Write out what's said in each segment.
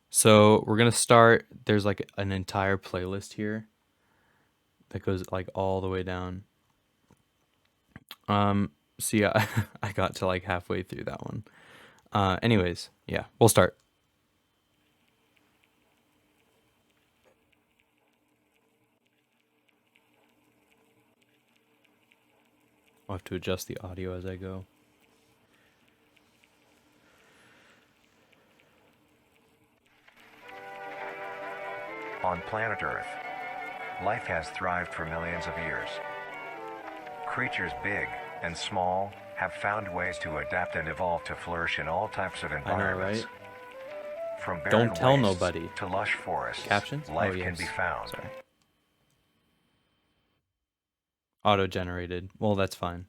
So we're gonna start. There's like an entire playlist here that goes like all the way down. So yeah, I got to like halfway through that one. Anyways, yeah, we'll start. I'll have to adjust the audio as I go. On planet Earth, life has thrived for millions of years. Creatures big and small have found ways to adapt and evolve to flourish in all types of I know, environments. right? From barren Don't tell wastes nobody. to lush forests, Captions? life Oh yes. can be found. Sorry. Auto-generated. Well, that's fine.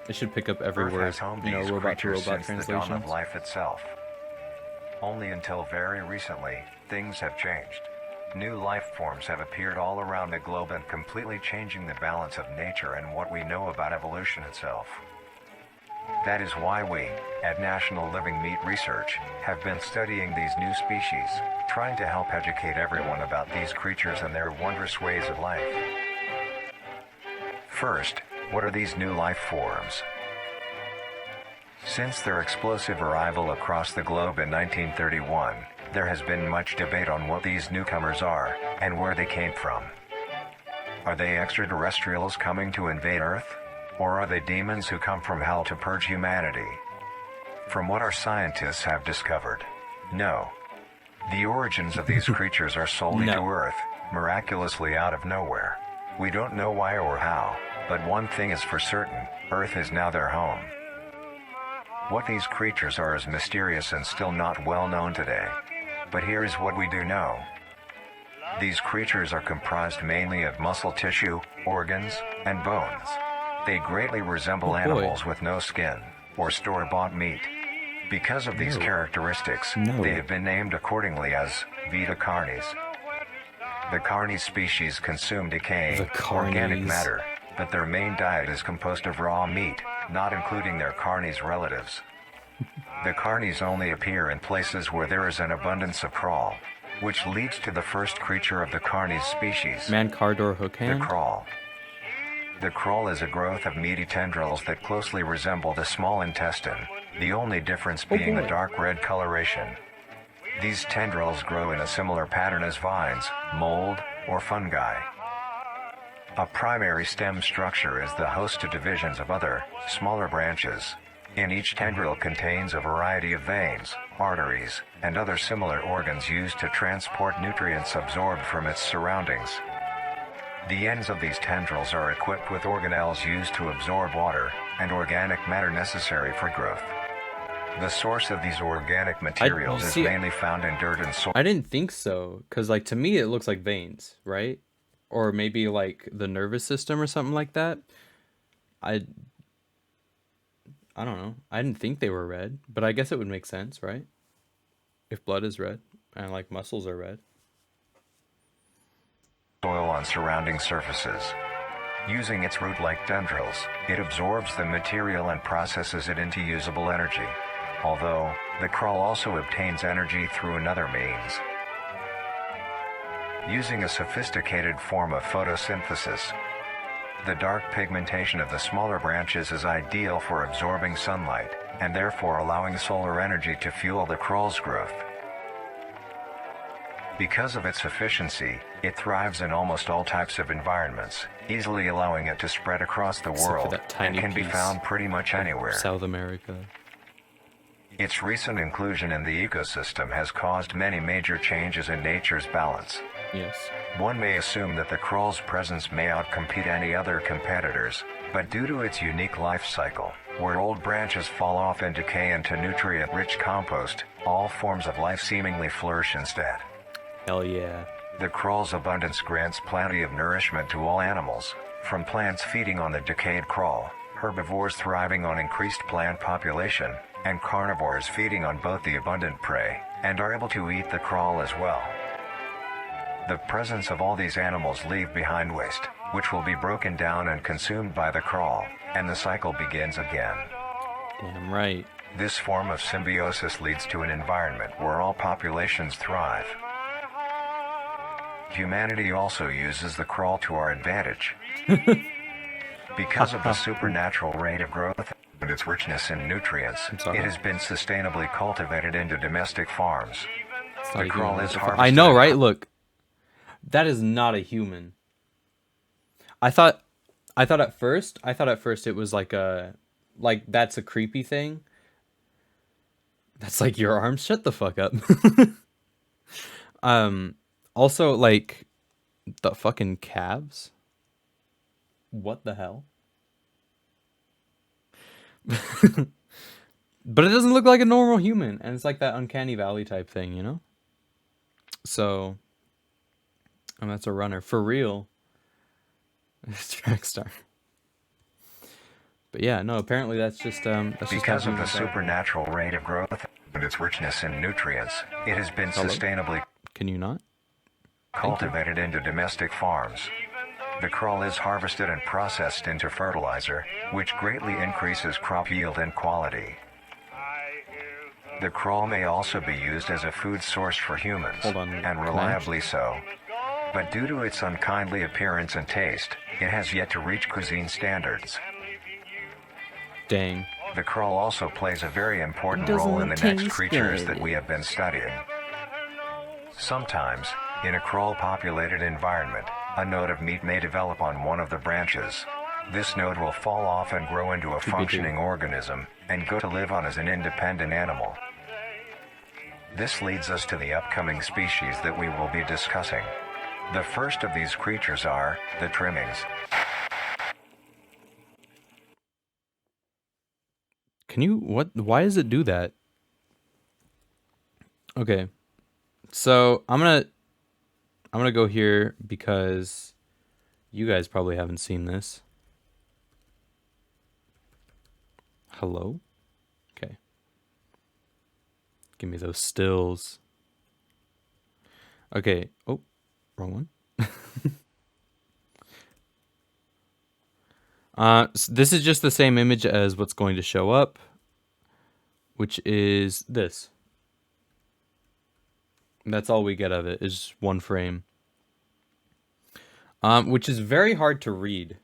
It should pick up every Earth word. has homed You know, these robot to creatures robot since the dawn translations. of life itself. Only until very recently, things have changed. New life forms have appeared all around the globe and completely changing the balance of nature and what we know about evolution itself. That is why we, at National Living Meat Research, have been studying these new species, trying to help educate everyone about these creatures and their wondrous ways of life. First, what are these new life forms? Since their explosive arrival across the globe in 1931, there has been much debate on what these newcomers are and where they came from. Are they extraterrestrials coming to invade Earth? Or are they demons who come from hell to purge humanity? From what our scientists have discovered, no. The origins of these creatures are solely to Earth, miraculously out of nowhere. We don't know why or how, but one thing is for certain, Earth is now their home. What these creatures are is mysterious and still not well known today. But here is what we do know. These creatures are comprised mainly of muscle tissue, organs, and bones. They greatly resemble animals with no skin, or store-bought meat. Because of these characteristics, they have been named accordingly as Vita Carnis. The Carnis species consume decaying, organic matter, but their main diet is composed of raw meat, not including their Carnis relatives. The Carnis only appear in places where there is an abundance of crawl, which leads to the first creature of the Carnis species, the crawl. The crawl is a growth of meaty tendrils that closely resemble the small intestine, the only difference being the dark red coloration. These tendrils grow in a similar pattern as vines, mold, or fungi. A primary stem structure is the host to divisions of other, smaller branches. In each tendril contains a variety of veins, arteries, and other similar organs used to transport nutrients absorbed from its surroundings. The ends of these tendrils are equipped with organelles used to absorb water and organic matter necessary for growth. The source of these organic materials is mainly found in dirt and soil. I didn't think so, because like to me it looks like veins, right? Or maybe like the nervous system or something like that. I don't know. I didn't think they were red, but I guess it would make sense, right? If blood is red and like muscles are red. Soil on surrounding surfaces. Using its root-like tendrils, it absorbs the material and processes it into usable energy. Although, the crawl also obtains energy through another means. Using a sophisticated form of photosynthesis, the dark pigmentation of the smaller branches is ideal for absorbing sunlight, and therefore allowing solar energy to fuel the crawl's growth. Because of its efficiency, it thrives in almost all types of environments, easily allowing it to spread across the world and can be found pretty much anywhere. South America. Its recent inclusion in the ecosystem has caused many major changes in nature's balance. Yes. One may assume that the crawl's presence may outcompete any other competitors, but due to its unique life cycle, where old branches fall off and decay into nutrient-rich compost, all forms of life seemingly flourish instead. Hell yeah. The crawl's abundance grants plenty of nourishment to all animals, from plants feeding on the decayed crawl, herbivores thriving on increased plant population, and carnivores feeding on both the abundant prey, and are able to eat the crawl as well. The presence of all these animals leave behind waste, which will be broken down and consumed by the crawl, and the cycle begins again. Damn right. This form of symbiosis leads to an environment where all populations thrive. Humanity also uses the crawl to our advantage. Because of the supernatural rate of growth and its richness in nutrients, it has been sustainably cultivated into domestic farms. The crawl is harvested. I know, right? Look, that is not a human. I thought at first it was like that's a creepy thing. That's like your arms. Shut the fuck up. Also, like, the fucking calves. What the hell? But it doesn't look like a normal human, and it's like that uncanny valley type thing, you know? So, and that's a runner for real. Track star. But yeah, no, apparently that's just because of the supernatural rate of growth and its richness in nutrients, it has been sustainably Can you not? cultivated into domestic farms. The crawl is harvested and processed into fertilizer, which greatly increases crop yield and quality. The crawl may also be used as a food source for humans, and reliably so. But due to its unkindly appearance and taste, it has yet to reach cuisine standards. Dang. The crawl also plays a very important role in the next creatures that we have been studying. Sometimes, in a crawl-populated environment, a node of meat may develop on one of the branches. This node will fall off and grow into a functioning organism, and go to live on as an independent animal. This leads us to the upcoming species that we will be discussing. The first of these creatures are the Trimmings. Can you, why does it do that? Okay. So, I'm gonna go here because you guys probably haven't seen this. Hello? Okay. Give me those stills. Okay. Oh, wrong one. So this is just the same image as what's going to show up, which is this. And that's all we get of it, is one frame. Which is very hard to read.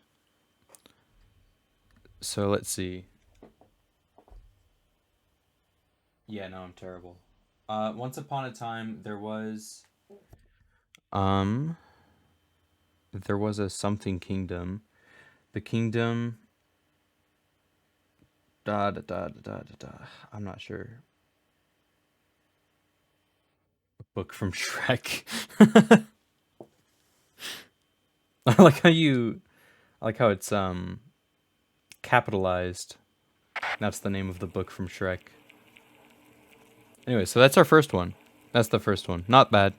So let's see. Yeah, no, I'm terrible. Once upon a time, there was a something kingdom. The kingdom. I'm not sure. A book from Shrek. I like how it's capitalized. That's the name of the book from Shrek. Anyway, so that's our first one. That's the first one. Not bad.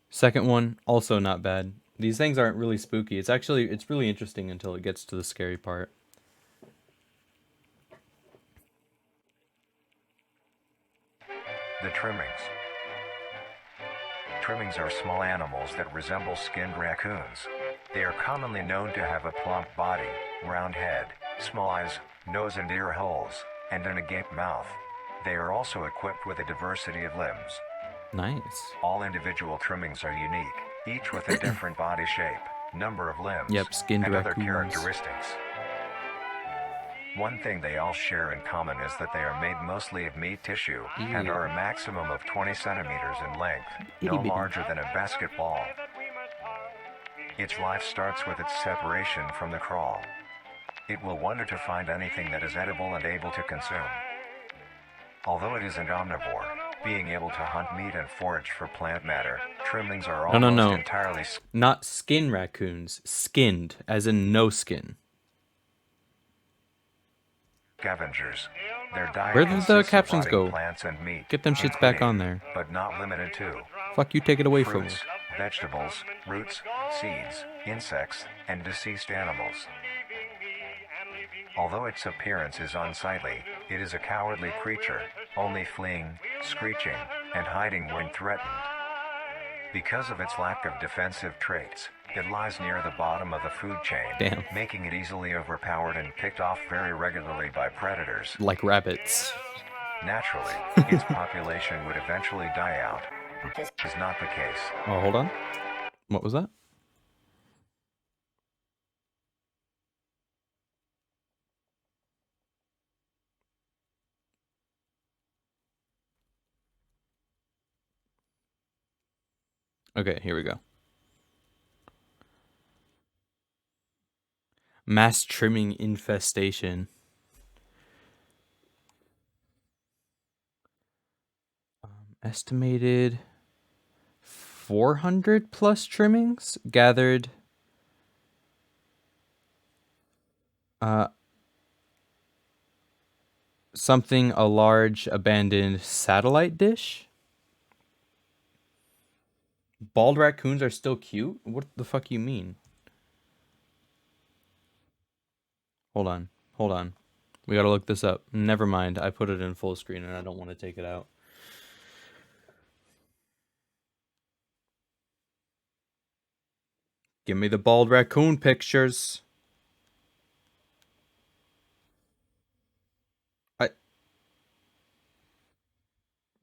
Second one, also not bad. These things aren't really spooky. It's really interesting until it gets to the scary part. The Trimmings. Trimmings are small animals that resemble skinned raccoons. They are commonly known to have a plump body, round head, small eyes, nose and ear holes, and an agape mouth. They are also equipped with a diversity of limbs. Nice. All individual Trimmings are unique, each with a different body shape, number of limbs, skinned and other raccoons. characteristics. One thing they all share in common is that they are made mostly of meat tissue and are a maximum of 20 centimeters in length, no larger than a basketball. Its life starts with its separation from the crawl. It will wonder to find anything that is edible and able to consume. Although it is an omnivore, being able to hunt meat and forage for plant matter, Trimmings are almost entirely not skin raccoons, skinned, as in no skin. Scavengers. Their diet Where did the captions of go? Plants and meat, Get them shits back on there. but not limited to Fuck you, take it away from me. fruits, vegetables, roots, seeds, insects, and deceased animals. Although its appearance is unsightly, it is a cowardly creature, only fleeing, screeching, and hiding when threatened. Because of its lack of defensive traits, It lies near the bottom of the food chain, Damn. making it easily overpowered and picked off very regularly by predators. Like rabbits. Naturally, its population would eventually die out. This is not the case. Oh, hold on. What was that? Okay, here we go. Mass trimming infestation. Estimated 400 plus trimmings gathered something a large abandoned satellite dish. Bald raccoons are still cute? What the fuck you mean? Hold on. Hold on. We gotta look this up. Never mind. I put it in full screen and I don't want to take it out. Give me the bald raccoon pictures. I.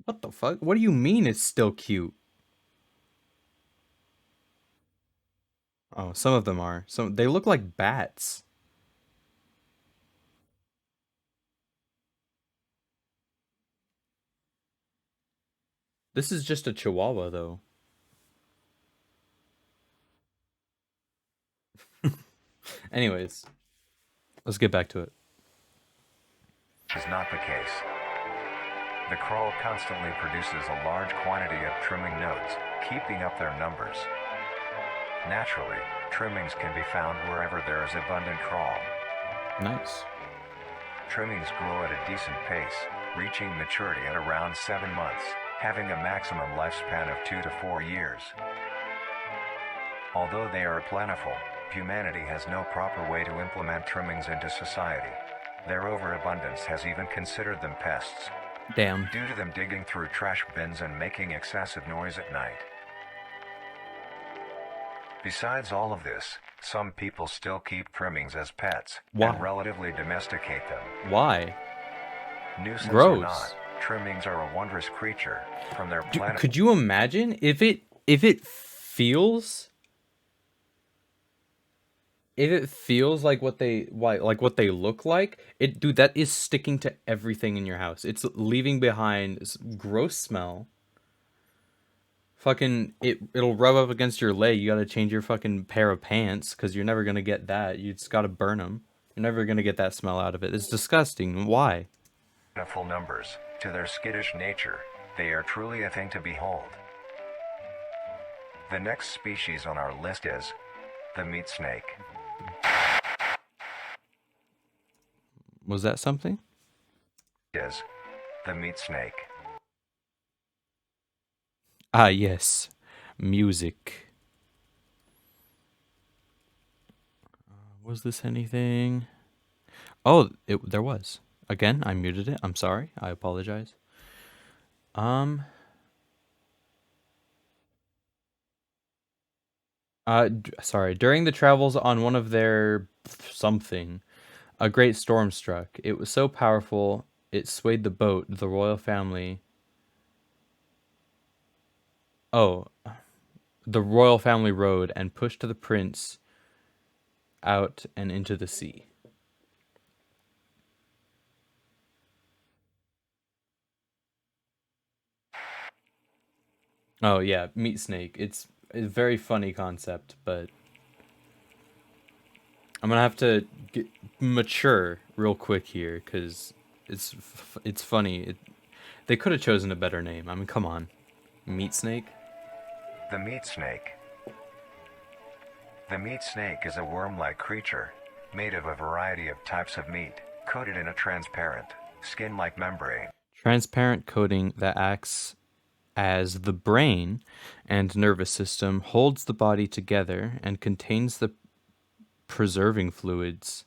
What the fuck? What do you mean it's still cute? Oh, some of them are. Some they look like bats. This is just a chihuahua though. Anyways, let's get back to it. Is not the case. The crow constantly produces a large quantity of trimming nodes, keeping up their numbers. Naturally, trimmings can be found wherever there is abundant crawl. Nice. Trimmings grow at a decent pace, reaching maturity at around 7 months, having a maximum lifespan of 2 to 4 years. Although they are plentiful, humanity has no proper way to implement trimmings into society. Their overabundance has even considered them pests, Damn. due to them digging through trash bins and making excessive noise at night. Besides all of this, some people still keep trimmings as pets Why? and relatively domesticate them. Why? Nuisance Gross. or not, trimmings are a wondrous creature from their planet. Could you imagine if it feels like what they look like, dude, that is sticking to everything in your house. It's leaving behind gross smell. Fucking it'll rub up against your leg. You gotta change your fucking pair of pants because you're never gonna get that. You just gotta burn them. You're never gonna get that smell out of it. It's disgusting. Why? Full numbers, to their skittish nature, they are truly a thing to behold. The next species on our list is the meat snake. Was that something? Is the meat snake. Ah, yes. Music. Was this anything? Oh, there was. Again, I muted it. I'm sorry. I apologize. Sorry. During the travels on one of their something, a great storm struck. It was so powerful, it swayed the boat, the royal family. Oh, the royal family rowed and pushed the prince out and into the sea. Oh yeah, meat snake. It's a very funny concept, but I'm gonna have to mature real quick here because it's funny. They could have chosen a better name. I mean, come on, meat snake. The meat snake. The meat snake is a worm-like creature, made of a variety of types of meat, coated in a transparent, skin-like membrane. Transparent coating that acts as the brain and nervous system, holds the body together, and contains the preserving fluids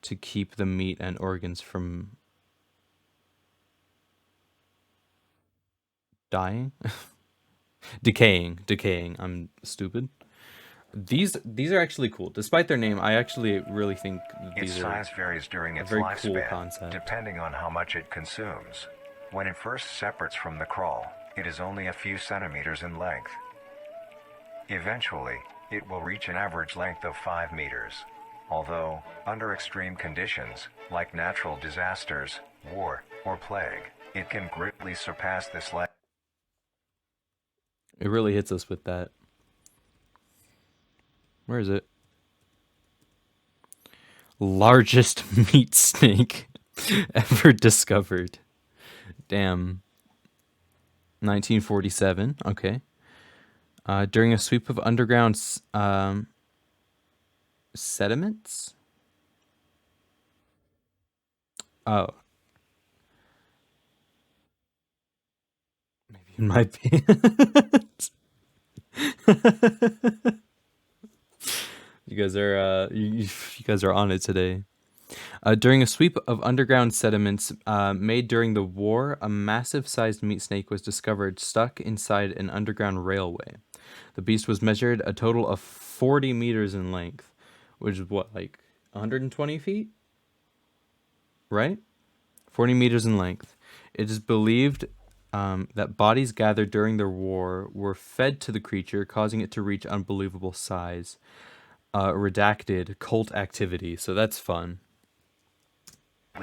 to keep the meat and organs from dying. Decaying. I'm stupid. These are actually cool. Despite their name, I actually really think that Its these are size varies during a its very cool lifespan, concept. depending on how much it consumes. When it first separates from the crawl, it is only a few centimeters in length. Eventually, it will reach an average length of 5 meters. Although, under extreme conditions, like natural disasters, war, or plague, it can greatly surpass this length. It really hits us with that. Where is it? Largest meat snake ever discovered. Damn. 1947. Okay. During a sweep of underground sediments. Oh, maybe in my pants. You guys are you guys are on it today. During a sweep of underground sediments made during the war, a massive-sized meat snake was discovered stuck inside an underground railway. The beast was measured a total of 40 meters in length, which is what, like 120 feet? Right? 40 meters in length. It is believed that bodies gathered during the war were fed to the creature, causing it to reach unbelievable size. Redacted cult activity, so that's fun.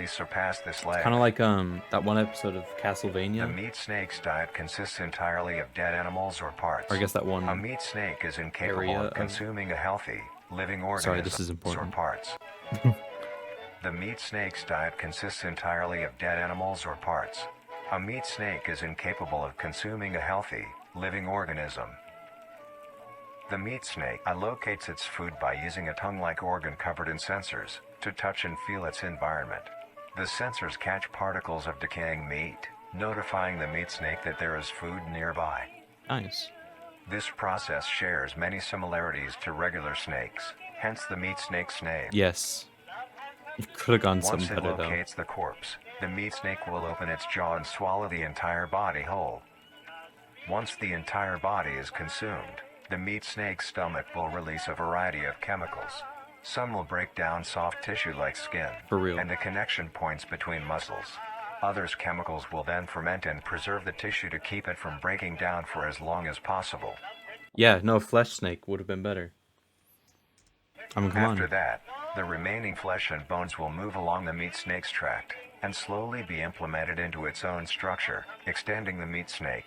Surpass this It's kind of length. like that one episode of The Castlevania, meat snake's diet consists entirely of dead animals or parts. or I guess that A one meat snake is incapable area of of. consuming a healthy, living Sorry, this is organism or important. parts. The meat snake's diet consists entirely of dead animals or parts. A meat snake is incapable of consuming a healthy, living organism. The meat snake allocates its food by using a tongue-like organ covered in sensors to touch and feel its environment. The sensors catch particles of decaying meat, notifying the meat snake that there is food nearby. Nice. This process shares many similarities to regular snakes, hence the meat snake's name. Yes. You could have gone Once something it better though. locates the corpse, the meat snake will open its jaw and swallow the entire body whole. Once the entire body is consumed, the meat snake's stomach will release a variety of chemicals. Some will break down soft tissue like skin For real. and the connection points between muscles. Others chemicals will then ferment and preserve the tissue to keep it from breaking down for as long as possible. Yeah, no, flesh snake would have been better. I mean, come After on. that, the remaining flesh and bones will move along the meat snake's tract and slowly be implemented into its own structure, extending the meat snake.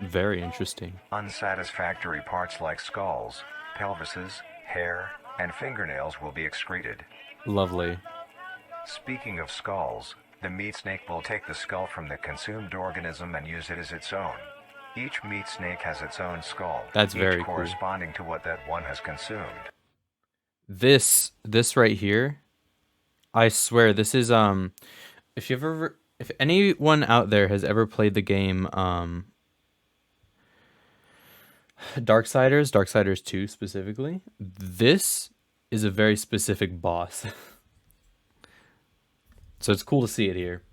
Very interesting. Unsatisfactory parts like skulls, pelvises, hair, and fingernails will be excreted. Lovely. Speaking of skulls, the meat snake will take the skull from the consumed organism and use it as its own. Each meat snake has its own skull, That's each very cool. corresponding to what that one has consumed. This right here, I swear this is if anyone out there has ever played the game Darksiders 2 specifically, this is a very specific boss. So it's cool to see it here.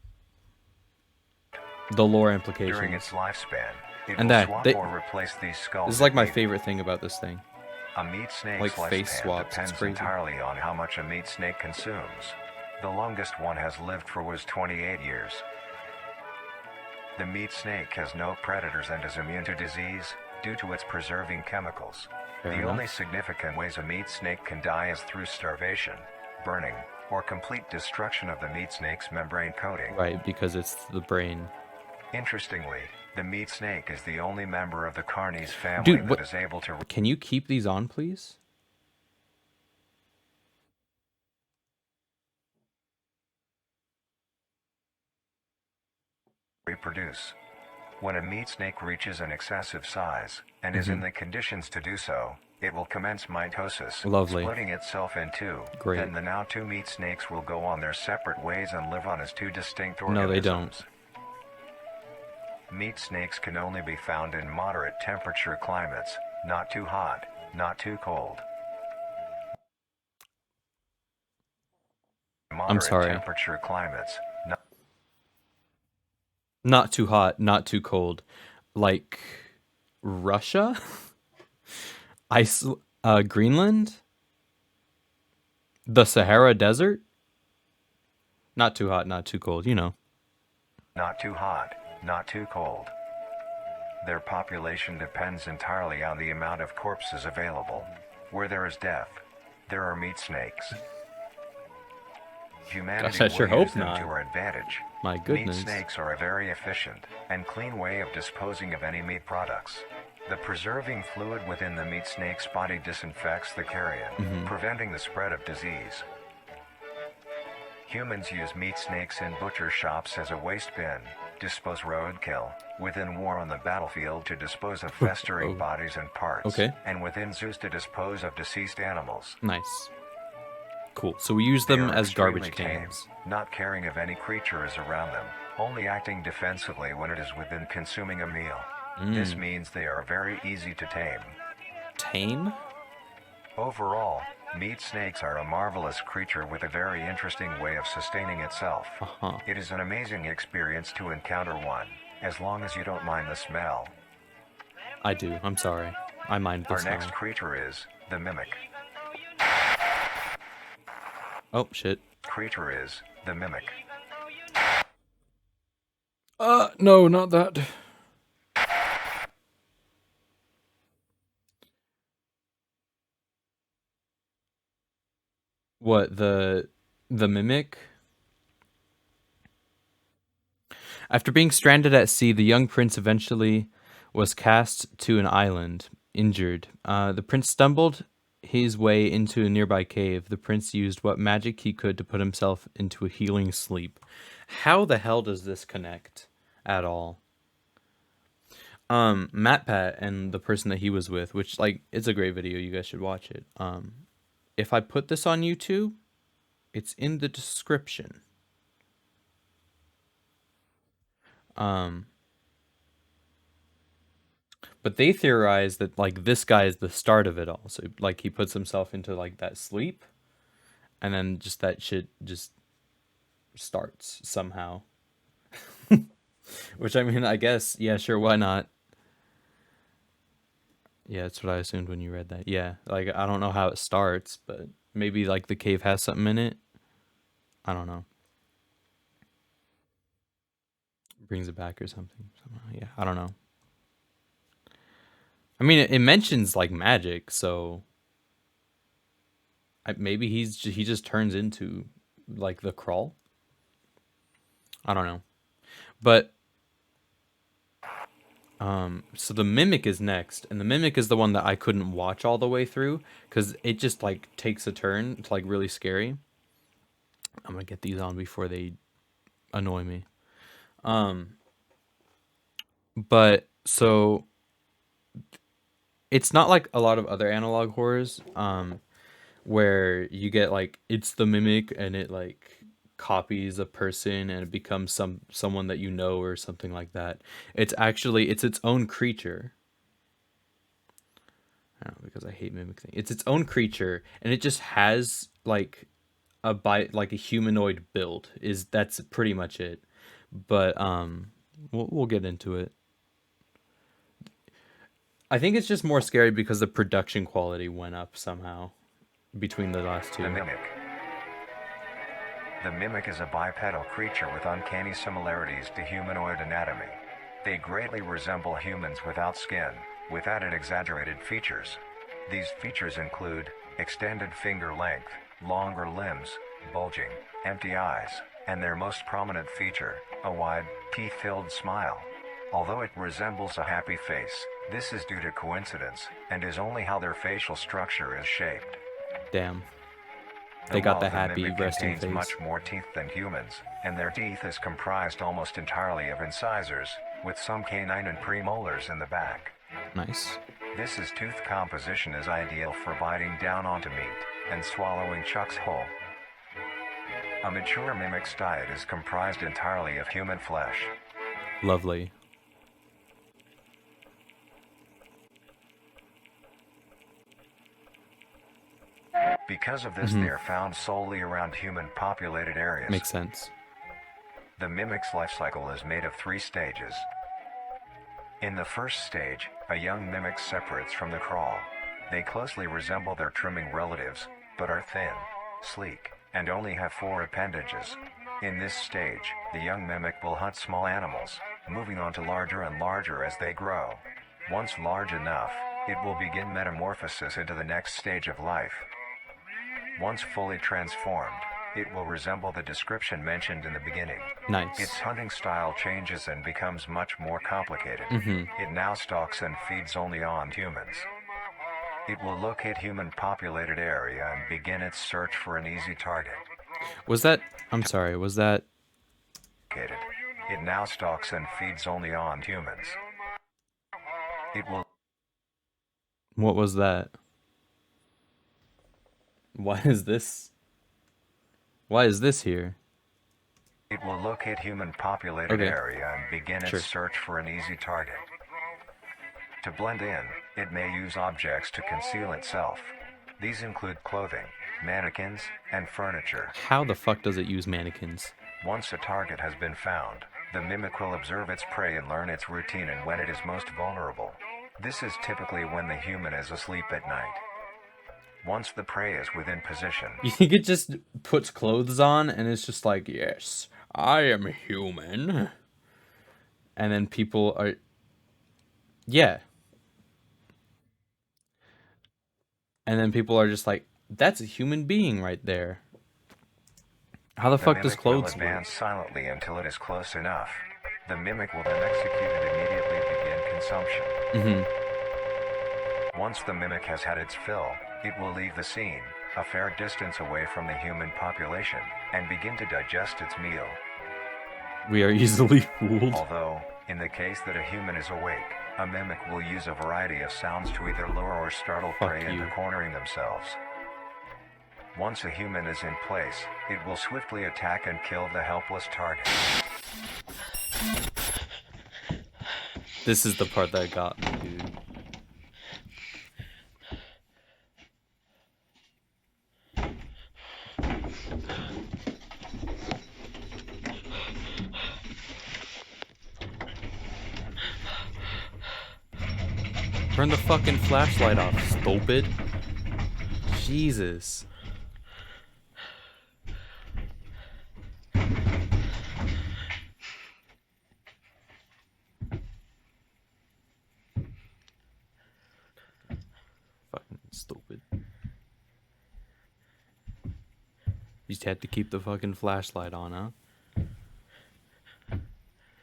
The lore During implications. its lifespan, it And will that, swap they- or replace these skulls. This is like if my needed. favorite thing about this thing. A meat snake's Like lifespan face swaps, it's depends crazy. entirely on how much a meat snake consumes. The longest one has lived for was 28 years. The meat snake has no predators and is immune to disease due to its preserving chemicals. Fair The enough. only significant ways a meat snake can die is through starvation, burning, or complete destruction of the meat snake's membrane coating. Right, because it's the brain. Interestingly, the meat snake is the only member of the Carnis family Dude, that what- is able to Can you keep these on, please? reproduce. When a meat snake reaches an excessive size, and is in the conditions to do so, it will commence mitosis, Lovely. splitting itself in two. Great. Then the now two meat snakes will go on their separate ways and live on as two distinct No, organisms. they don't. Meat snakes can only be found in moderate temperature climates, not too hot, not too cold. Moderate sorry. temperature climates, not Not too hot, not too cold. Like Russia? Greenland? The Sahara Desert? Not too hot, not too cold, you know. Not too hot, not too cold. Their population depends entirely on the amount of corpses available. Where there is death, there are meat snakes. Humanity Gosh, I sure will use hope them not. to our advantage. My goodness. Meat snakes are a very efficient and clean way of disposing of any meat products. The preserving fluid within the meat snake's body disinfects the carrion, preventing the spread of disease. Humans use meat snakes in butcher shops as a waste bin, dispose roadkill, within war on the battlefield to dispose of festering bodies and parts, Okay. and within zoos to dispose of deceased animals. Nice. Cool. So we use They them are as garbage extremely tame, cans. not caring if any creature is around them, only acting defensively when it is within consuming a meal. This means they are very easy to tame. Tame? Overall, meat snakes are a marvelous creature with a very interesting way of sustaining itself. Uh-huh. It is an amazing experience to encounter one, as long as you don't mind the smell. I do. I'm sorry. I mind the Our smell. next creature is the mimic. Oh, shit. Creature is the mimic. No, not that. What, the mimic? After being stranded at sea, the young prince eventually was cast to an island, injured. The prince stumbled his way into a nearby cave. The prince used what magic he could to put himself into a healing sleep. How the hell does this connect at all? MatPat and the person that he was with, which, like, it's a great video, you guys should watch it. If I put this on YouTube, it's in the description. But they theorize that, like, this guy is the start of it all. So, like, he puts himself into, like, that sleep, and then just that shit just starts somehow. Which, I mean, I guess, yeah, sure, why not? Yeah, that's what I assumed when you read that. Yeah, like, I don't know how it starts, but maybe, like, the cave has something in it. I don't know. Brings it back or something. Somehow. Yeah, I don't know. I mean, it mentions, like, magic, so maybe he just turns into, like, the crawl. I don't know. But so the mimic is next, and the mimic is the one that I couldn't watch all the way through because it just, like, takes a turn. It's, like, really scary. I'm gonna get these on before they annoy me. But so it's not like a lot of other analog horrors where you get, like, it's the mimic and it, like, copies a person and it becomes someone that you know or something like that. It's actually it's its own creature. I don't know, because I hate mimic thing. It's its own creature and it just has, like, like a humanoid build. That's pretty much it. But we'll get into it. I think it's just more scary because the production quality went up somehow between the last two. The mimic. The mimic is a bipedal creature with uncanny similarities to humanoid anatomy. They greatly resemble humans without skin, with added exaggerated features. These features include extended finger length, longer limbs, bulging, empty eyes, and their most prominent feature, a wide, teeth-filled smile. Although it resembles a happy face, this is due to coincidence, and is only how their facial structure is shaped. Damn. They got the happy mimic resting contains face. much more teeth than humans, and their teeth is comprised almost entirely of incisors, with some canine and premolars in the back. Nice. This tooth composition is ideal for biting down onto meat and swallowing chunks whole. A mature mimic's diet is comprised entirely of human flesh. Lovely. Because of this, they are found solely around human-populated areas. Makes sense. The mimic's life cycle is made of 3 stages. In the first stage, a young mimic separates from the crawl. They closely resemble their trimming relatives, but are thin, sleek, and only have 4 appendages. In this stage, the young mimic will hunt small animals, moving on to larger and larger as they grow. Once large enough, it will begin metamorphosis into the next stage of life. Once fully transformed, it will resemble the description mentioned in the beginning. Nice. Its hunting style changes and becomes much more complicated. It now stalks and feeds only on humans. It will locate human-populated area and begin its search for an easy target. Was that... I'm sorry, was that... It now stalks and feeds only on humans. It will... What was that? Why is this... Why is this here? It will locate human-populated area and begin its search for an easy target. To blend in, it may use objects to conceal itself. These include clothing, mannequins, and furniture. How the fuck does it use mannequins? Once a target has been found, the mimic will observe its prey and learn its routine and when it is most vulnerable. This is typically when the human is asleep at night. Once the prey is within position... You think it just puts clothes on and it's just like, yes, I am human. And then people are... Yeah. And then people are just like, that's a human being right there. How the fuck does clothes work? The mimic will advance silently until it is close enough. The mimic will then execute and immediately begin consumption. Once the mimic has had its fill, it will leave the scene, a fair distance away from the human population, and begin to digest its meal. We are easily fooled. Although, in the case that a human is awake, a mimic will use a variety of sounds to either lure or startle prey into cornering themselves. Once a human is in place, it will swiftly attack and kill the helpless target. This is the part that got me, dude. Turn the fucking flashlight off, stupid. Jesus. Fucking stupid. You just had to keep the fucking flashlight on, huh?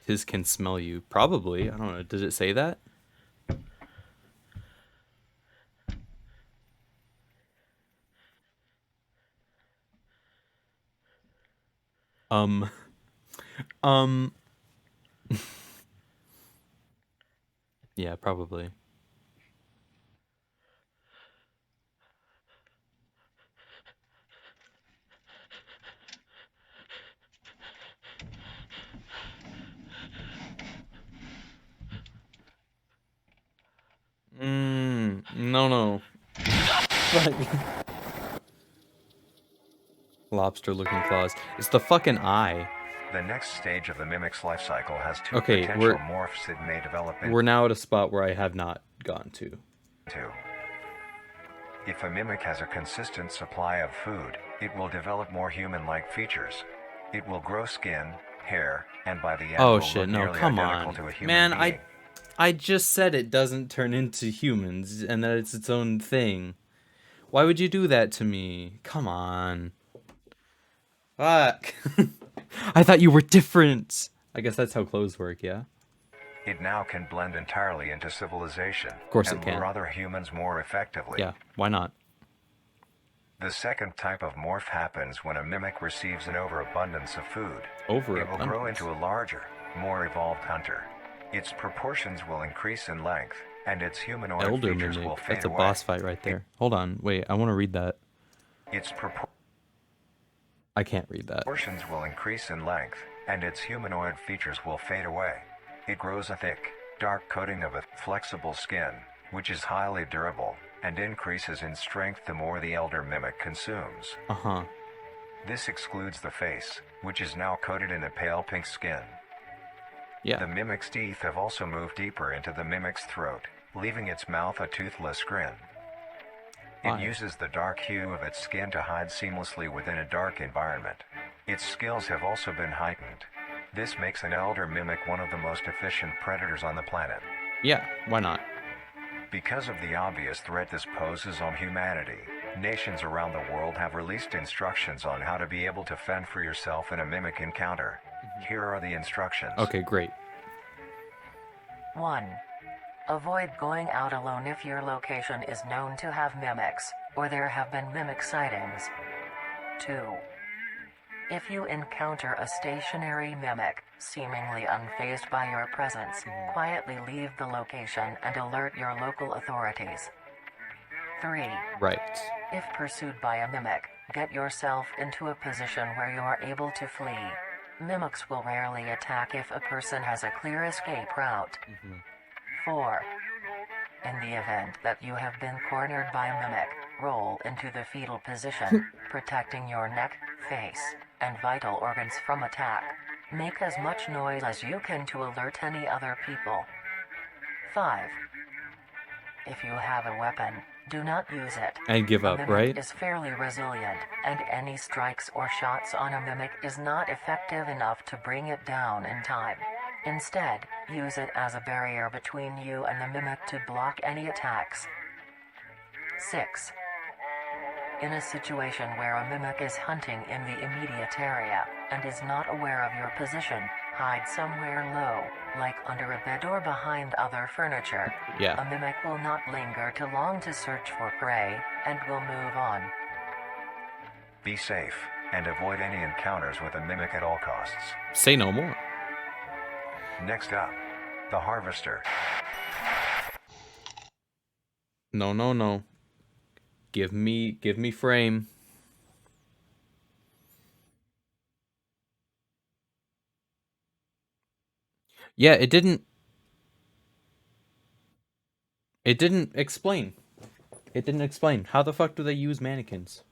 His can smell you. Probably. I don't know. Does it say that? Yeah, probably. No. Lobster-looking claws. It's the fucking eye. The next stage of the mimic's life cycle has 2 potential morphs it may develop into. We're now at a spot where I have not gone to. If a mimic has a consistent supply of food, it will develop more human-like features. It will grow skin, hair, and by the end oh will shit, look no, nearly come identical on. to a human Man, being. I just said it doesn't turn into humans and that it's its own thing. Why would you do that to me? Come on. Fuck. I thought you were different. I guess that's how clothes work, yeah? It now can blend entirely into civilization. Of course it can. And lure other humans more effectively. Yeah, why not? The second type of morph happens when a mimic receives an overabundance of food. Overabundance? It will grow into a larger, more evolved hunter. Its proportions will increase in length, and its humanoid Elder features mimic. will fade That's a away. boss fight right there. Hold on, wait, I want to read that. I can't read that. Proportions will increase in length, and its humanoid features will fade away. It grows a thick, dark coating of a flexible skin, which is highly durable, and increases in strength the more the elder mimic consumes. This excludes the face, which is now coated in a pale pink skin. Yeah. The mimic's teeth have also moved deeper into the mimic's throat, leaving its mouth a toothless grin. It 5. uses the dark hue of its skin to hide seamlessly within a dark environment. Its skills have also been heightened. This makes an elder mimic one of the most efficient predators on the planet. Yeah, why not? Because of the obvious threat this poses on humanity, nations around the world have released instructions on how to be able to fend for yourself in a mimic encounter. Here are the instructions. Okay, great. 1. Avoid going out alone if your location is known to have mimics, or there have been mimic sightings. 2. If you encounter a stationary mimic, seemingly unfazed by your presence, quietly leave the location and alert your local authorities. 3. Right. If pursued by a mimic, get yourself into a position where you are able to flee. Mimics will rarely attack if a person has a clear escape route. 4. In the event that you have been cornered by a mimic, roll into the fetal position, protecting your neck, face, and vital organs from attack. Make as much noise as you can to alert any other people. 5. If you have a weapon, do not use it. And give A up, mimic right? is fairly resilient, and any strikes or shots on a mimic is not effective enough to bring it down in time. Instead, use it as a barrier between you and the mimic to block any attacks. 6. In a situation where a mimic is hunting in the immediate area, and is not aware of your position, hide somewhere low, like under a bed or behind other furniture. Yeah. A mimic will not linger too long to search for prey, and will move on. Be safe, and avoid any encounters with a mimic at all costs. Say no more. Next up, the Harvester. No, no, no. Give me frame. Yeah, it didn't explain. It didn't explain. How the fuck do they use mannequins?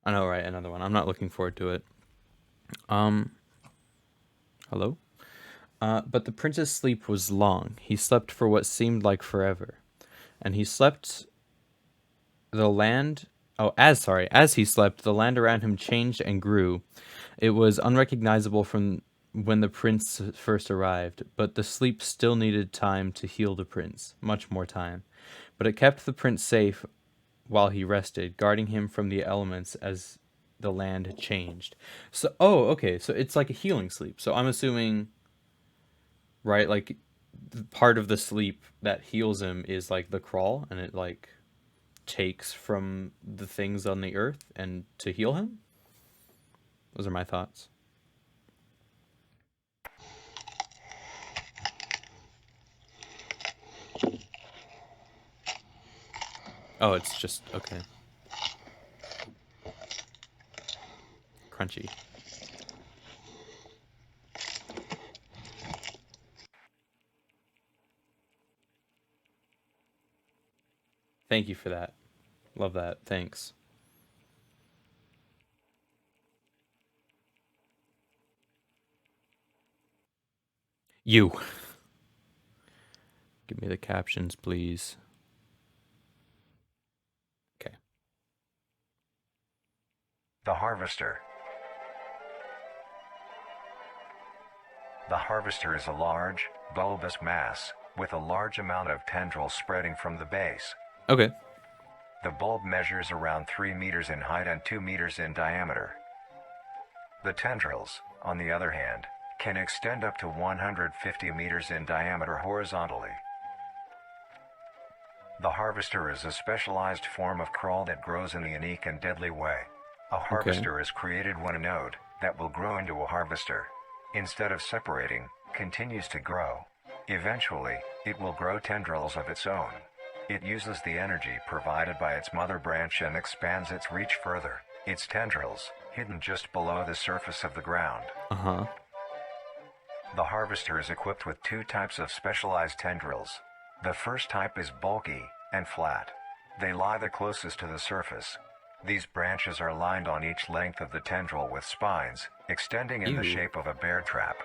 I know, right? Another one. I'm not looking forward to it. Hello? But the prince's sleep was long. He slept for what seemed like forever. And he slept as he slept, the land around him changed and grew. It was unrecognizable from when the prince first arrived, but the sleep still needed time to heal the prince, much more time. But it kept the prince safe while he rested, guarding him from the elements as the land changed. So, okay, so it's like a healing sleep. So I'm assuming, right, like part of the sleep that heals him is like the crawl, and it like takes from the things on the earth and to heal him. Those are my thoughts. Oh, it's just okay. Crunchy. Thank you for that. Love that. Thanks. You. Give me the captions, please. Okay. The Harvester. The Harvester is a large, bulbous mass, with a large amount of tendrils spreading from the base. Okay. The bulb measures around 3 meters in height and 2 meters in diameter. The tendrils, on the other hand, can extend up to 150 meters in diameter horizontally. The Harvester is a specialized form of crawl that grows in a unique and deadly way. A harvester is created when a node, that will grow into a harvester, instead of separating, continues to grow. Eventually, it will grow tendrils of its own. It uses the energy provided by its mother branch and expands its reach further. Its tendrils, hidden just below the surface of the ground. The harvester is equipped with 2 types of specialized tendrils. The first type is bulky and flat. They lie the closest to the surface. These branches are lined on each length of the tendril with spines, extending in the shape of a bear trap.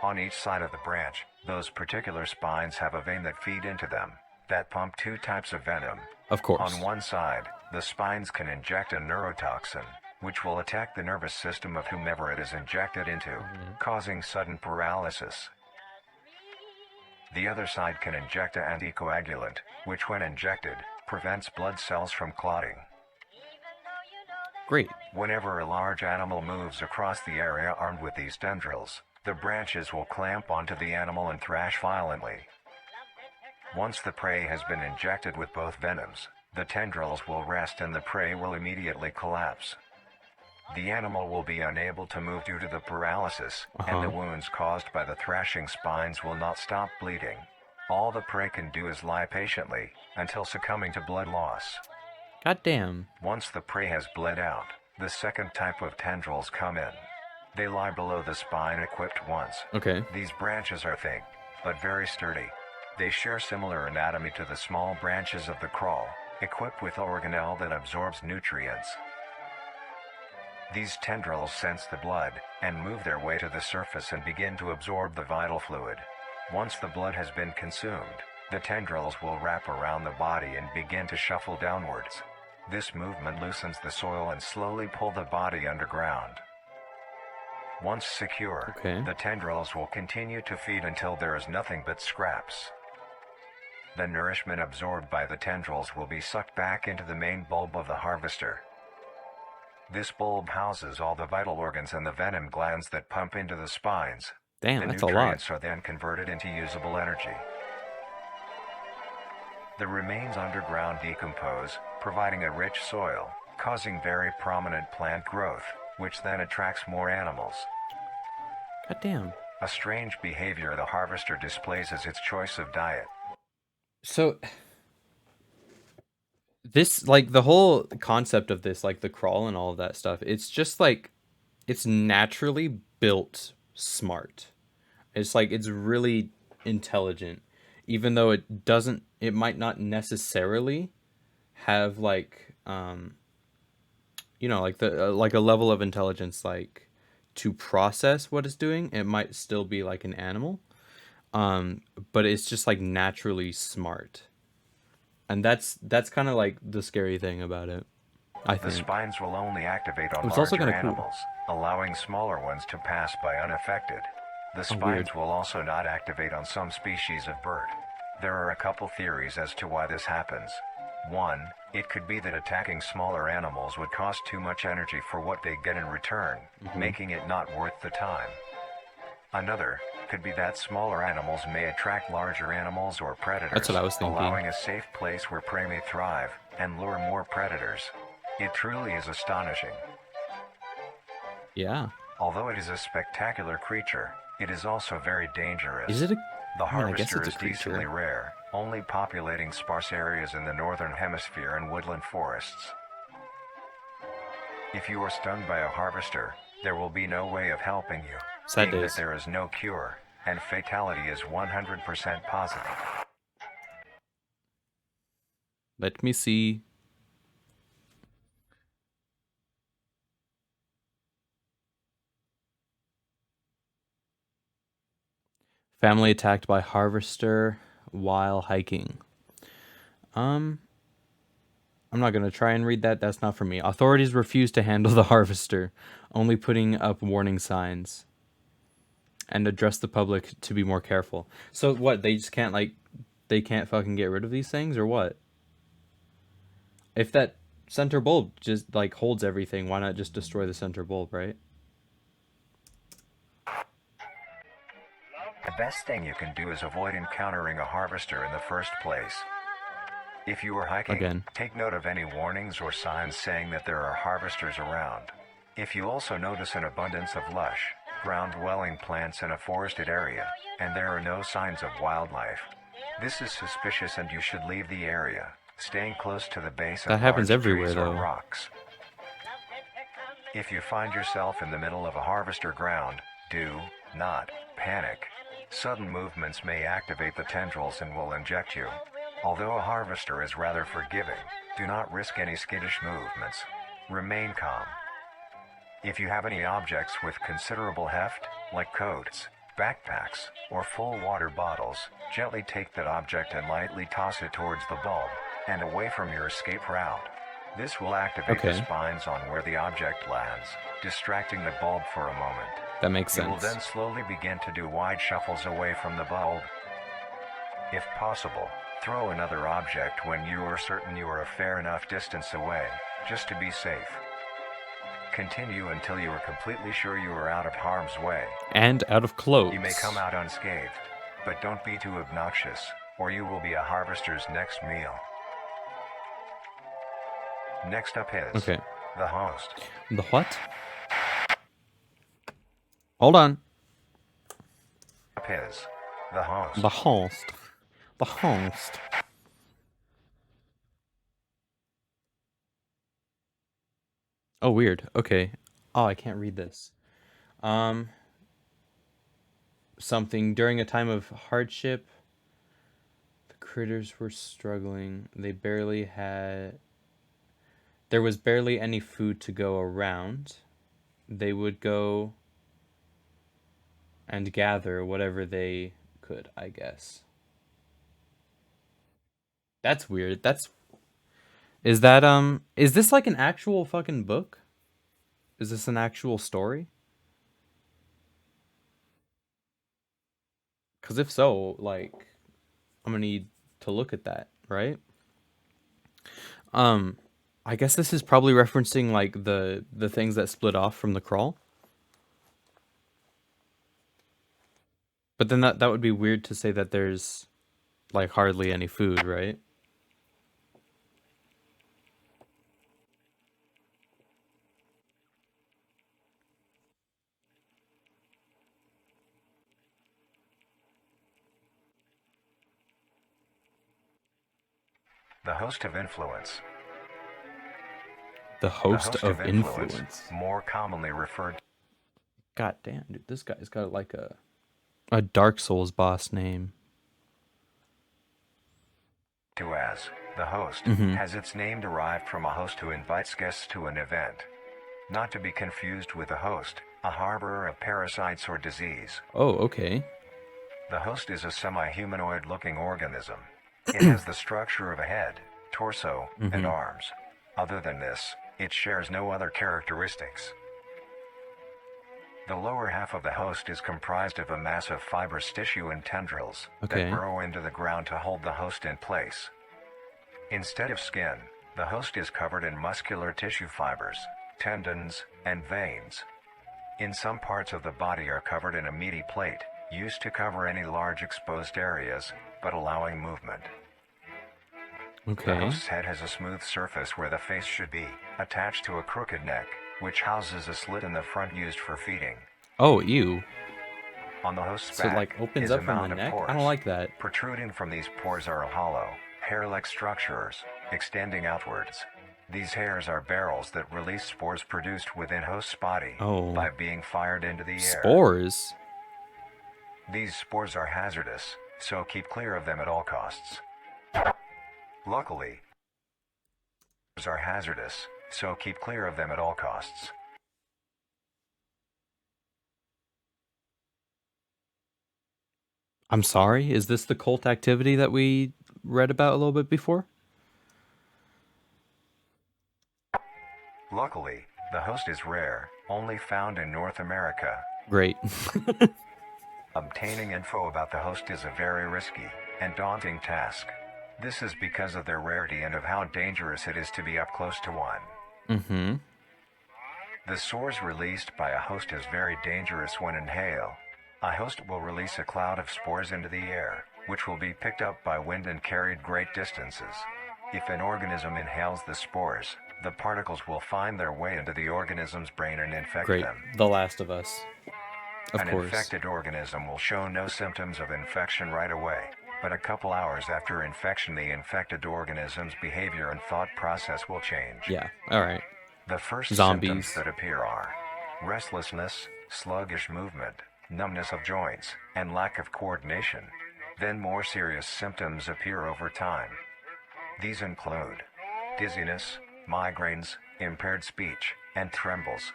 On each side of the branch, those particular spines have a vein that feed into them, that pump two types of venom. Of course. On one side, the spines can inject a neurotoxin, which will attack the nervous system of whomever it is injected into, causing sudden paralysis. The other side can inject an anticoagulant, which when injected, prevents blood cells from clotting. Great. Whenever a large animal moves across the area armed with these tendrils, the branches will clamp onto the animal and thrash violently. Once the prey has been injected with both venoms, the tendrils will rest and the prey will immediately collapse. The animal will be unable to move due to the paralysis, and the wounds caused by the thrashing spines will not stop bleeding. All the prey can do is lie patiently, until succumbing to blood loss. Goddamn. Once the prey has bled out, the second type of tendrils come in. They lie below the spine equipped ones. Okay. These branches are thick, but very sturdy. They share similar anatomy to the small branches of the crawl, equipped with organelle that absorbs nutrients. These tendrils sense the blood, and move their way to the surface and begin to absorb the vital fluid. Once the blood has been consumed, the tendrils will wrap around the body and begin to shuffle downwards. This movement loosens the soil and slowly pull the body underground. Once secure, the tendrils will continue to feed until there is nothing but scraps. The nourishment absorbed by the tendrils will be sucked back into the main bulb of the harvester. This bulb houses all the vital organs and the venom glands that pump into the spines. Damn, that's a lot. The nutrients are then converted into usable energy. The remains underground decompose, providing a rich soil, causing very prominent plant growth, which then attracts more animals. Goddamn. A strange behavior the harvester displays as its choice of diet. So, this, like, the whole concept of this, like, the crawl and all of that stuff, it's just, like, it's naturally built smart. It's, like, it's really intelligent. Even though it might not necessarily have, like, you know, like like a level of intelligence, like, to process what it's doing. It might still be like an animal, but it's just like naturally smart, and that's kind of like the scary thing about it. I think the spines will only activate on it's also larger kind of animals, allowing smaller ones to pass by unaffected. The spines will also not activate on some species of bird. There are a couple theories as to why this happens. One, it could be that attacking smaller animals would cost too much energy for what they get in return, making it not worth the time. Another could be that smaller animals may attract larger animals or predators, That's what I was thinking. allowing a safe place where prey may thrive and lure more predators. It truly is astonishing. Yeah. Although it is a spectacular creature, it is also very dangerous. Is it a... The I mean, I guess harvester it's a is creature. decently rare, only populating sparse areas in the northern hemisphere and woodland forests. If you are stung by a harvester, there will be no way of helping you, Sad being days. that there is no cure, and fatality is 100% positive. Let me see. Family attacked by harvester while hiking. I'm not going to try and read that. That's not for me. Authorities refuse to handle the harvester, only putting up warning signs and address the public to be more careful. So what, they just can't, like, they can't fucking get rid of these things or what? If that center bulb just, like, holds everything, why not just destroy the center bulb, right? The best thing you can do is avoid encountering a harvester in the first place. If you are hiking, take note of any warnings or signs saying that there are harvesters around. If you also notice an abundance of lush, ground-dwelling plants in a forested area, and there are no signs of wildlife, this is suspicious and you should leave the area, staying close to the base of That happens large everywhere, trees or though. rocks. If you find yourself in the middle of a harvester ground, do not panic. Sudden movements may activate the tendrils and will inject you. Although a harvester is rather forgiving, do not risk any skittish movements. Remain calm. If you have any objects with considerable heft, like coats, backpacks, or full water bottles, gently take that object and lightly toss it towards the bulb and away from your escape route. This will activate the Okay. spines on where the object lands, distracting the bulb for a moment. That makes You will sense. then slowly begin to do wide shuffles away from the bulb. If possible, throw another object when you are certain you are a fair enough distance away, just to be safe. Continue until you are completely sure you are out of harm's way. And out of clothes. You may come out unscathed, but don't be too obnoxious, or you will be a harvester's next meal. Next up is Okay. the host. The what? Hold on. Up is the host. The host. The host. Oh, weird. Okay. Oh, I can't read this. Something during a time of hardship, the critters were struggling. There was barely any food to go around. They would go and gather whatever they could, I guess. That's weird. Is this like an actual fucking book? Is this an actual story? Because if so, like, I'm gonna need to look at that, right? I guess this is probably referencing like the things that split off from the crawl. But then that would be weird to say that there's like hardly any food, right? The host of influence. The host The host of influence. more commonly referred God damn, dude, this guy's got like a Dark Souls boss name. to as the host, Mhm. has its name derived from a host who invites guests to an event. Not to be confused with a host, a harborer of parasites or disease. Oh, okay. The host is a semi-humanoid looking organism. It has the structure of a head, torso, and arms. Other than this, it shares no other characteristics. The lower half of the host is comprised of a mass of fibrous tissue and tendrils Okay. that burrow into the ground to hold the host in place. Instead of skin, the host is covered in muscular tissue fibers, tendons, and veins. In some parts of the body are covered in a meaty plate, used to cover any large exposed areas, but allowing movement. The Okay. host's head has a smooth surface where the face should be, attached to a crooked neck, which houses a slit in the front used for feeding. Oh, ew. On the host's So back it like opens is up a from mound the of neck? I pores. don't like that. Protruding from these pores are hollow, hair-like structures, extending outwards. These hairs are barrels that release spores produced within host's body Oh. by being fired into the air. Spores? These spores are hazardous, so keep clear of them at all costs. Luckily, spores are hazardous, so keep clear of them at all costs. I'm sorry, is this the cult activity that we read about a little bit before? Luckily, the host is rare, only found in North America. Great. Obtaining info about the host is a very risky and daunting task. This is because of their rarity and of how dangerous it is to be up close to one. Mm-hmm. The spores released by a host is very dangerous when inhaled. A host will release a cloud of spores into the air, which will be picked up by wind and carried great distances. If an organism inhales the spores, the particles will find their way into the organism's brain and infect Great. them. The Last of Us. Of An course. infected organism will show no symptoms of infection right away, but a couple hours after infection the infected organism's behavior and thought process will change. Yeah. All right. The first Zombies. symptoms that appear are restlessness, sluggish movement, numbness of joints, and lack of coordination. Then more serious symptoms appear over time. These include dizziness, migraines, impaired speech, and trembles.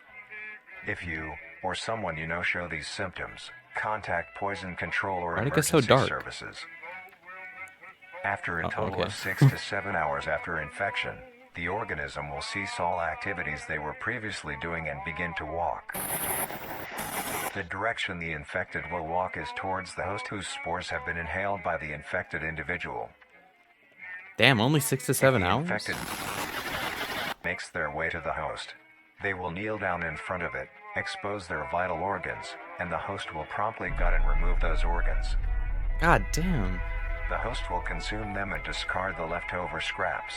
If you, or someone you know show these symptoms, contact poison control or Why'd it get so emergency dark? services. After a Oh, total okay. of 6 to 7 hours after infection, the organism will cease all activities they were previously doing and begin to walk. The direction the infected will walk is towards the host whose spores have been inhaled by the infected individual. Damn, only 6 to 7 If the hours? infected makes their way to the host, they will kneel down in front of it, expose their vital organs, and the host will promptly gut and remove those organs. God damn. The host will consume them and discard the leftover scraps.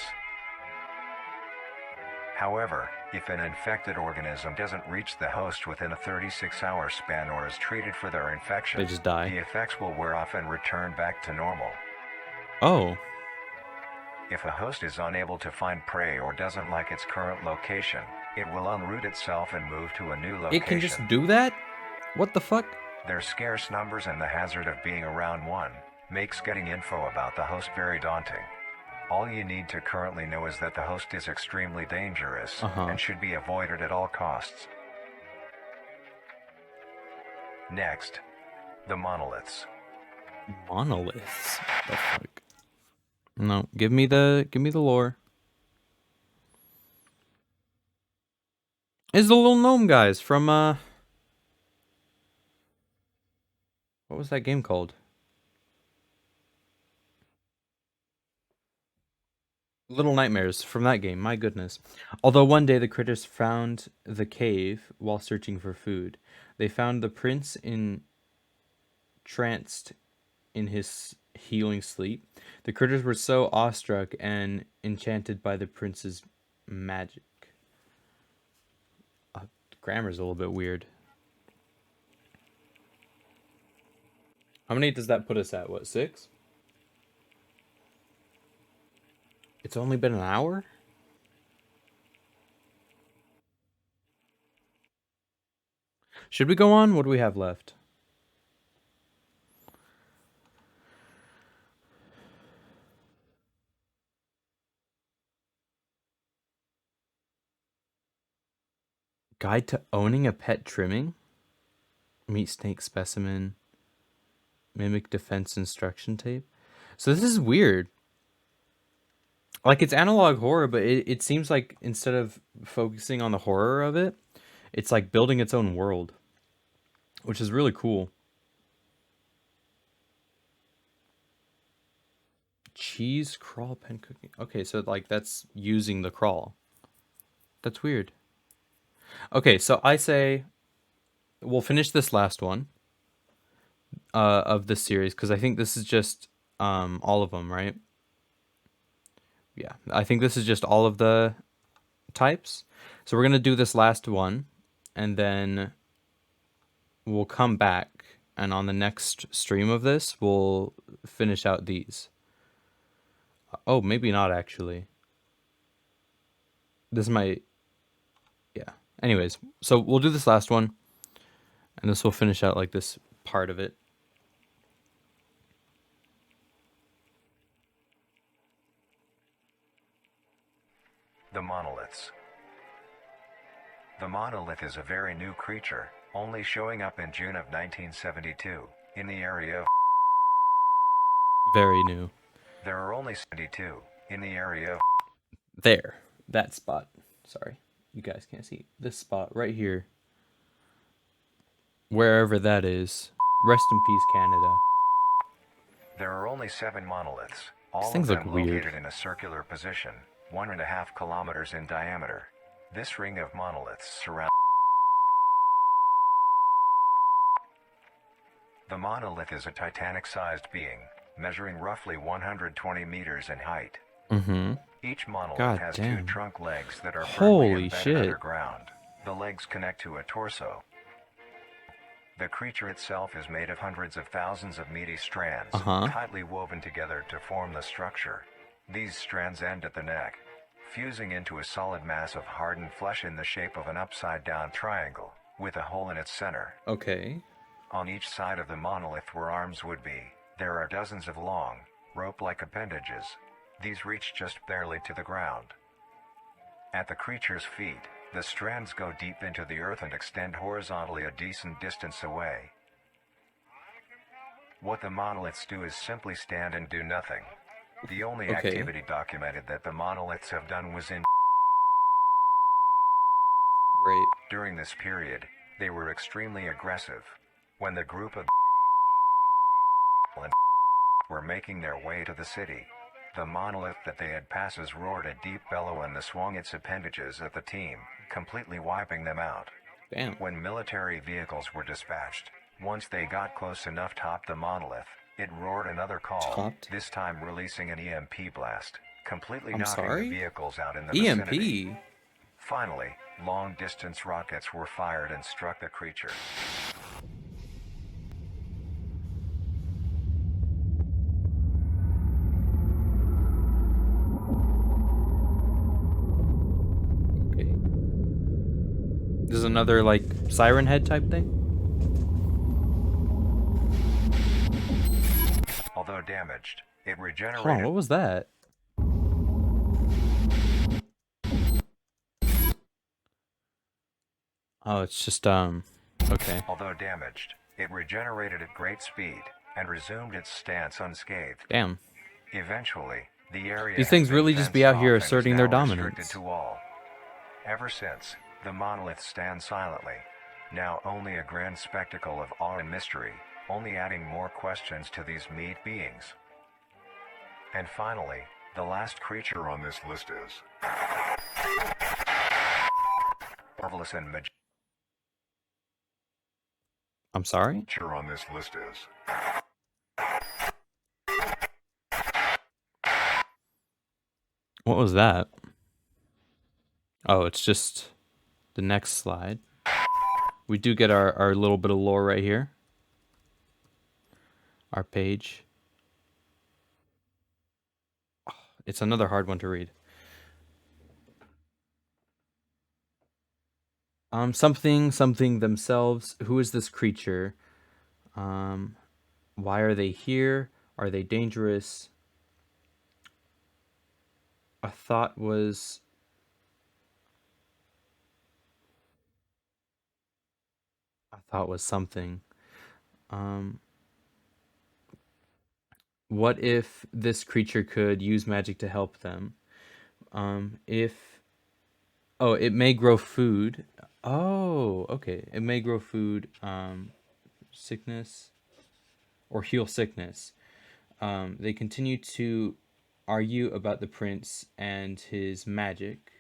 However, if an infected organism doesn't reach the host within a 36-hour span or is treated for their infection, They just die. the effects will wear off and return back to normal. Oh. If a host is unable to find prey or doesn't like its current location, it will unroot itself and move to a new location. It can just do that? What the fuck? Their scarce numbers and the hazard of being around one makes getting info about the host very daunting. All you need to currently know is that the host is extremely dangerous and should be avoided at all costs. Next, the monoliths. Monoliths? What the fuck? No, give me the lore. It's the little gnome guys from what was that game called? Little Nightmares from that game, my goodness. Although one day the critters found the cave while searching for food. They found the prince entranced in his healing sleep. The critters were so awestruck and enchanted by the prince's magic. Grammar's a little bit weird. How many does that put us at? What, 6? It's only been an hour? Should we go on? What do we have left? Guide to owning a pet trimming? Meet snake specimen. Mimic defense instruction tape. So this is weird. Like, it's analog horror, but it seems like instead of focusing on the horror of it, it's like building its own world, which is really cool. Cheese crawl pen cooking. Okay, so like that's using the crawl. That's weird. Okay, so I say we'll finish this last one of this series because I think this is just all of them, right? Yeah, I think this is just all of the types. So we're gonna do this last one, and then we'll come back, and on the next stream of this, we'll finish out these. Oh, maybe not actually. This might, yeah. Anyways, so we'll do this last one, and this will finish out like this part of it. The monoliths. The monolith is a very new creature, only showing up in June of 1972, in the area of... Very new. There are only 72 in the area of... There. That spot. Sorry. You guys can't see. This spot right here. Wherever that is. Rest in peace, Canada. There are only 7 monoliths, all These of things look them weird. located in a circular position, 1.5 kilometers in diameter. This ring of monoliths surrounds... The monolith is a Titanic-sized being, measuring roughly 120 meters in height. Mm-hmm. Each monolith God has damn. 2 trunk legs that are Holy firmly embedded shit. underground. The legs connect to a torso. The creature itself is made of hundreds of thousands of meaty strands, tightly woven together to form the structure. These strands end at the neck, fusing into a solid mass of hardened flesh in the shape of an upside-down triangle, with a hole in its center. Okay. On each side of the monolith where arms would be, there are dozens of long, rope-like appendages. These reach just barely to the ground. At the creature's feet, the strands go deep into the earth and extend horizontally a decent distance away. What the monoliths do is simply stand and do nothing. The only Okay. activity documented that the monoliths have done was in Great. during this period, they were extremely aggressive. When the group of were making their way to the city, the monolith that they had passes roared a deep bellow and swung its appendages at the team, completely wiping them out. Damn. When military vehicles were dispatched, once they got close enough to top the monolith, it roared another call, Topped? this time releasing an EMP blast, completely I'm knocking sorry? the vehicles out in the EMP? vicinity. Finally, long-distance rockets were fired and struck the creature. Okay. This is another, like, siren head type thing? Although damaged, it Hold on, regenerated. what was that? Oh, it's just, okay. Although damaged, it regenerated at great speed and resumed its stance unscathed. Damn. Eventually, the area These has things been really just be fenced out off here and is asserting now their restricted dominance. to all. Ever since, the monolith stands silently, now only a grand spectacle of awe and mystery, only adding more questions to these meat beings. And finally, the last creature on this list is marvelous and majestic. I'm sorry? Creature on this list is What was that? Oh, it's just the next slide. We do get our little bit of lore right here. Our page. It's another hard one to read. Something themselves. Who is this creature? Why are they here? Are they dangerous? A thought was something. What if this creature could use magic to help them? It may grow food. Oh, okay. It may grow food, sickness, or heal sickness. They continue to argue about the prince and his magic.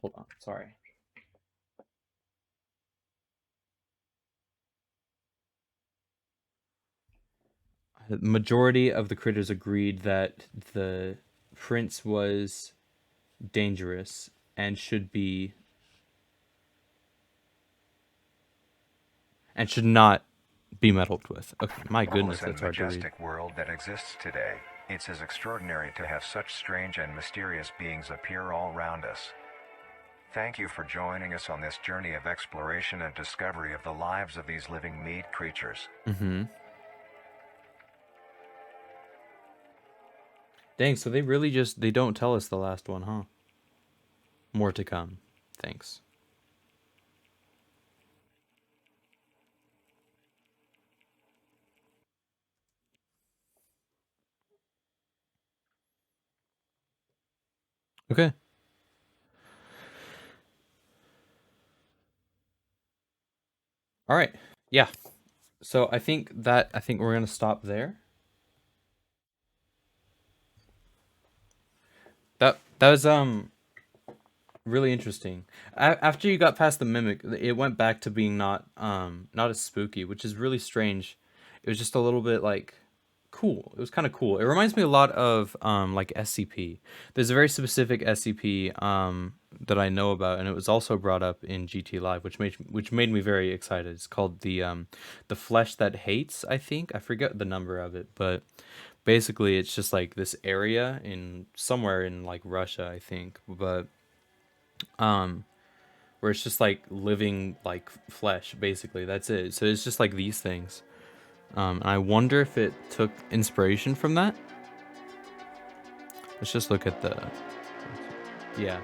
Hold on, sorry. The majority of the critters agreed that the prince was dangerous and should not be meddled with. Okay, my goodness, marvelous and that's hard to read. majestic world that exists today. It's as extraordinary to have such strange and mysterious beings appear all around us. Thank you for joining us on this journey of exploration and discovery of the lives of these living meat creatures. Mm-hmm. Dang, so they really they don't tell us the last one, huh? More to come. Thanks. Okay. All right. Yeah. So I think we're gonna stop there. That was really interesting. After you got past the mimic, it went back to being not as spooky, which is really strange. It was just a little bit like cool. It was kind of cool. It reminds me a lot of like SCP. There's a very specific SCP that I know about, and it was also brought up in GT Live, which made me very excited. It's called the Flesh That Hates, I think. I forget the number of it, but basically it's just like this area in somewhere in like Russia, I think, but where it's just like living like flesh, basically. That's it. So it's just like these things. And I wonder if it took inspiration from that. Let's just look at the... Yeah.